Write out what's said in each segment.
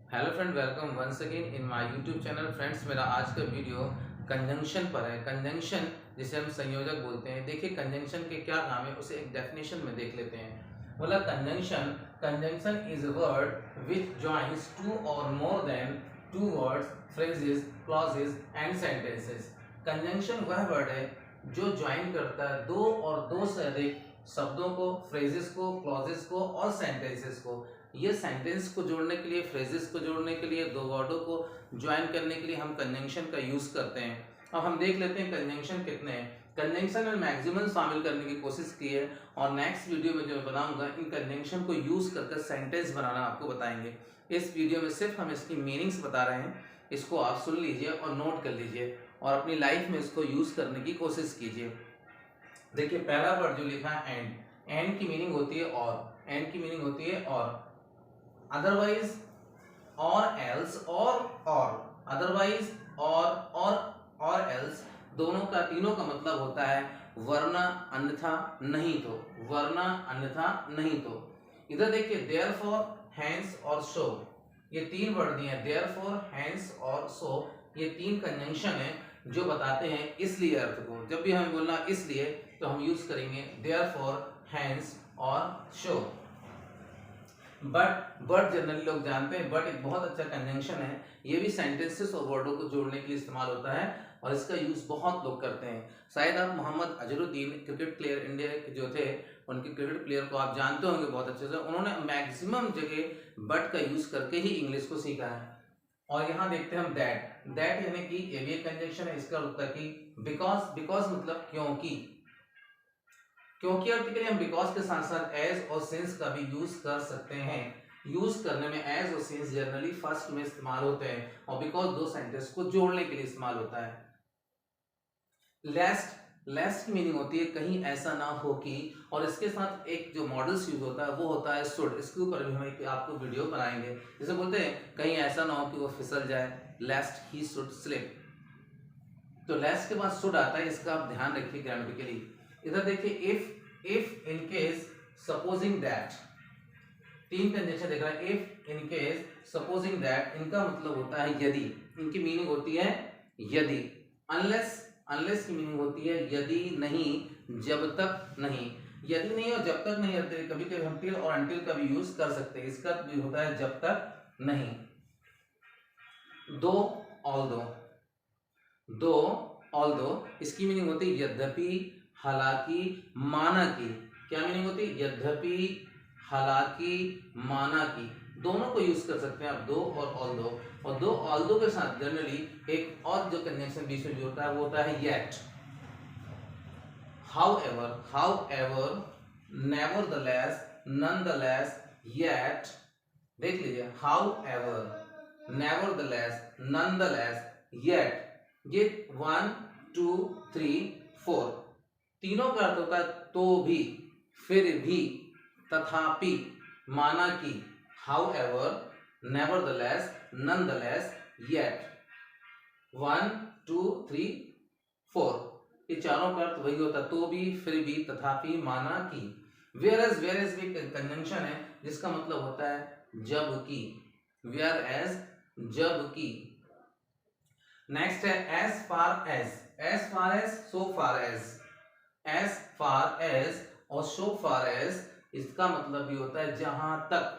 Hello friend, welcome once again in my YouTube channel. Friends, मेरा आज का video conjunction पर है। कंजंक्शन जिसे हम संयोजक बोलते हैं। देखिए कंजंक्शन के क्या काम है, उसे एक डेफिनेशन में देख लेते हैं। बोला conjunction conjunction is a word which joins two or more than two words, phrases, clauses and sentences. Conjunction वह वर्ड है जो ज्वाइन करता है दो और दो से अधिक शब्दों को, फ्रेजेस को, क्लॉजेस को और सेंटेंसेस को। ये सेंटेंस को जोड़ने के लिए, फ्रेजेस को जोड़ने के लिए, दो वर्डों को ज्वाइन करने के लिए हम कंजंक्शन का यूज करते हैं। अब हम देख लेते हैं कंजंक्शन कितने हैं। कंजंक्शन में मैक्सिमम शामिल करने की कोशिश की है और नेक्स्ट वीडियो में जो मैं बनाऊंगा इन कंजंक्शन को यूज करके सेंटेंस बनाना आपको बताएंगे। इस वीडियो में सिर्फ हम इसकी मीनिंग्स बता रहे हैं, इसको आप सुन लीजिए और नोट कर लीजिए और अपनी लाइफ में इसको यूज करने की कोशिश कीजिए। देखिए पहला वर्ड जो लिखा है एंड, एंड की मीनिंग होती है और, एंड की मीनिंग होती है और, अदरवाइज, और एल्स, और अदरवाइज, और एल्स, दोनों का, तीनों का मतलब होता है वरना, अन्यथा, नहीं तो, वरना, अन्यथा, नहीं तो। इधर देखिए देयरफॉर, हेंस और सो, ये तीन वर्ड दिए हैं। देयरफॉर, हेंस और सो, ये तीन कंजंक्शन है जो बताते हैं इसलिए अर्थ को। जब भी हमें बोलना इसलिए तो हम यूज करेंगे देयरफॉर, हेंस और सो। बट जनरली लोग जानते हैं, बट एक बहुत अच्छा कंजंक्शन है। ये भी सेंटेंसेस और वर्डों को जोड़ने के लिए इस्तेमाल होता है और इसका यूज बहुत लोग करते हैं। शायद आप Mohammad Azharuddin, cricket player, India के जो थे, उनके क्रिकेट प्लेयर को आप जानते होंगे बहुत अच्छे से। उन्होंने मैक्सिमम जगह बट का यूज करके ही इंग्लिश को सीखा है। और यहाँ देखते हैं हम दैट, दैट यानी कि ये भी एक कंजंक्शन है। इसका उत्तर की बिकॉज, बिकॉज मतलब क्योंकि, क्योंकि अर्थ के लिए हम बिकॉज के साथ साथ एज और सिंस का भी यूज कर सकते हैं। यूज करने में एज और सिंस जनरली फर्स्ट में इस्तेमाल होते हैं और बिकॉज दो सेंटेंस को जोड़ने के लिए इस्तेमाल होता है। लेस्ट, लेस्ट की मीनिंग होती है कहीं ऐसा ना हो कि, और इसके साथ एक जो मॉडल्स यूज होता है वो होता है शुड। इसके ऊपर भी हम एक आपको वीडियो बनाएंगे। जैसे बोलते हैं कहीं ऐसा ना हो कि वो फिसल जाए, लेस्ट ही शुड स्लिप। तो लेस्ट के बाद शुड आता है, इसका आप ध्यान रखिए ग्रामेटिकली। इधर देखिए if in case, supposing that, तीन कंडीशन देख रहा है। If in case, supposing that, इनका मतलब होता है यदि, इनकी मीनिंग होती है यदि। अनलेस, अनलेस की मीनिंग होती है यदि नहीं, जब तक नहीं। यदि नहीं और जब तक नहीं, कभी कभी हम टिल और अनटिल का भी यूज कर सकते हैं। इसका भी होता है जब तक नहीं। दो, ऑल्दो, दो, ऑल्दो, इसकी मीनिंग होती है यद्यपि, हालांकि, माना कि। क्या मीनिंग होती है? यद्यपि, हालांकि, माना कि। दोनों को यूज कर सकते हैं आप, दो और ऑल्दो। और दो ऑल्दो के साथ जनरली एक और जो कंजंक्शन बीच में जो होता है वो होता है yet. However, however, nevertheless, nonetheless, yet. देख लीजिए, हाउएवर, नेवरदलेस, नॉनदलेस, येट। ये 1 2 3 4 तीनों का अर्थ होता है तो भी, फिर भी, तथापि, माना कि। However, nevertheless, nonetheless, yet. 1 2 3 4, ये चारों का अर्थ वही होता है, तो भी, फिर भी, तथापि, माना कि। वेयरएज, वेयरएज भी कंजंक्शन है जिसका मतलब होता है जबकि। वेयरएज, जबकि। नेक्स्ट है as far as, as far as, so far as. As far as और सो फार एज, इसका मतलब भी होता है जहां तक।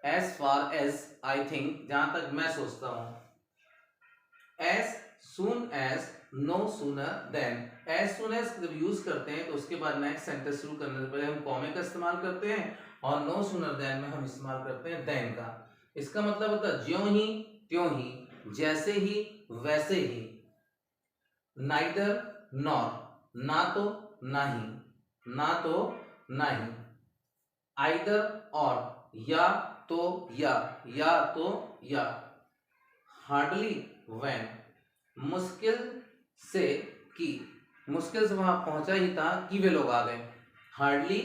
As far as, I think, जहां तक मैं सोचता हूं। As soon as, no sooner than. As soon as जब यूज करते हैं तो उसके बाद नेक्स्ट सेंटेंस शुरू करने से पहले हम कॉमे का इस्तेमाल करते हैं और नो सूनर देन में हम इस्तेमाल करते हैं देन का। इसका मतलब होता है ज्यों ही, त्यों ही, जैसे ही, वैसे ही। नाइदर, नॉर, ना तो ना ही, ना तो ना ही। आइदर, और, या तो या तो या। हार्डली, व्हेन, मुश्किल से कि, मुश्किल से वहां पहुंचा ही था कि वे लोग आ गए। हार्डली,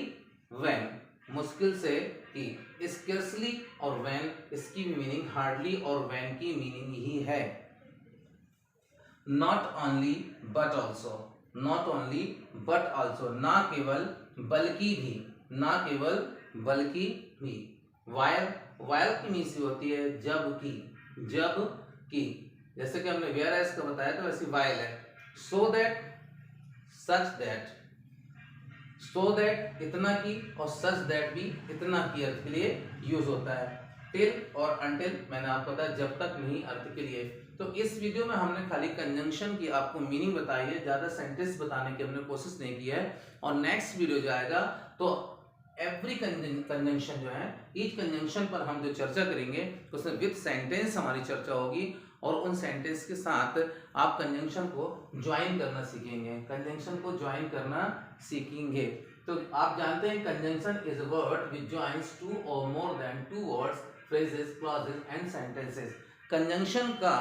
व्हेन, मुश्किल से कि। स्केर्सली और व्हेन, इसकी भी मीनिंग हार्डली और व्हेन की मीनिंग ही है। Not only but also, not only but also, ना केवल बल्कि भी, ना केवल बल्कि भी। वायर, वाइल की मीन्स होती है जबकि, जबकि, जैसे कि हमने वेयर एज का बताया तो वैसे वाइल है। So that, such that, so that इतना की, और सच दैट भी इतना की अर्थ के लिए यूज होता है। टिल और अनटिल मैंने आपको बताया जब तक नहीं अर्थ के लिए। तो इस वीडियो में हमने खाली कंजंक्शन की आपको मीनिंग बताई है, ज्यादा सेंटेंस बताने की हमने कोशिश नहीं की है। और नेक्स्ट वीडियो जो आएगा तो एवरी कंजंक्शन जो है, ईच कंजंक्शन पर हम जो चर्चा करेंगे उसमें विद सेंटेंस हमारी चर्चा होगी, और उन सेंटेंस के साथ आप कंजंक्शन को ज्वाइन करना सीखेंगे, कंजंक्शन को ज्वाइन करना सीखेंगे। तो आप जानते हैं conjunction is a word which joins two or more than two words, phrases, clauses and sentences. Conjunction का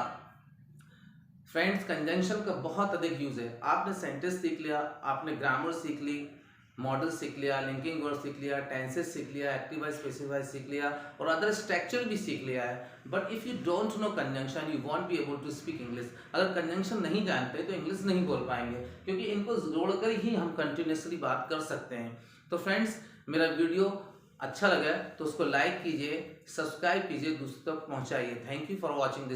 फ्रेंड्स, कंजंक्शन का बहुत अधिक यूज है। आपने सेंटेंस सीख लिया, आपने ग्रामर सीख ली, मॉडल सीख लिया, लिंकिंग वर्ड सीख लिया, टेंसेस सीख लिया, एक्टिव स्पेसिफाई सीख लिया, और अदर स्ट्रक्चर भी सीख लिया है। But if you don't know conjunction you won't be able to speak English. अगर कंजंक्शन नहीं जानते तो इंग्लिश नहीं बोल पाएंगे, क्योंकि इनको जोड़कर ही हम कंटिन्यूसली बात कर सकते हैं। तो फ्रेंड्स, मेरा वीडियो अच्छा लगा तो उसको लाइक कीजिए, सब्सक्राइब कीजिए, दूसरों तक पहुंचाइए। Thank you for watching this.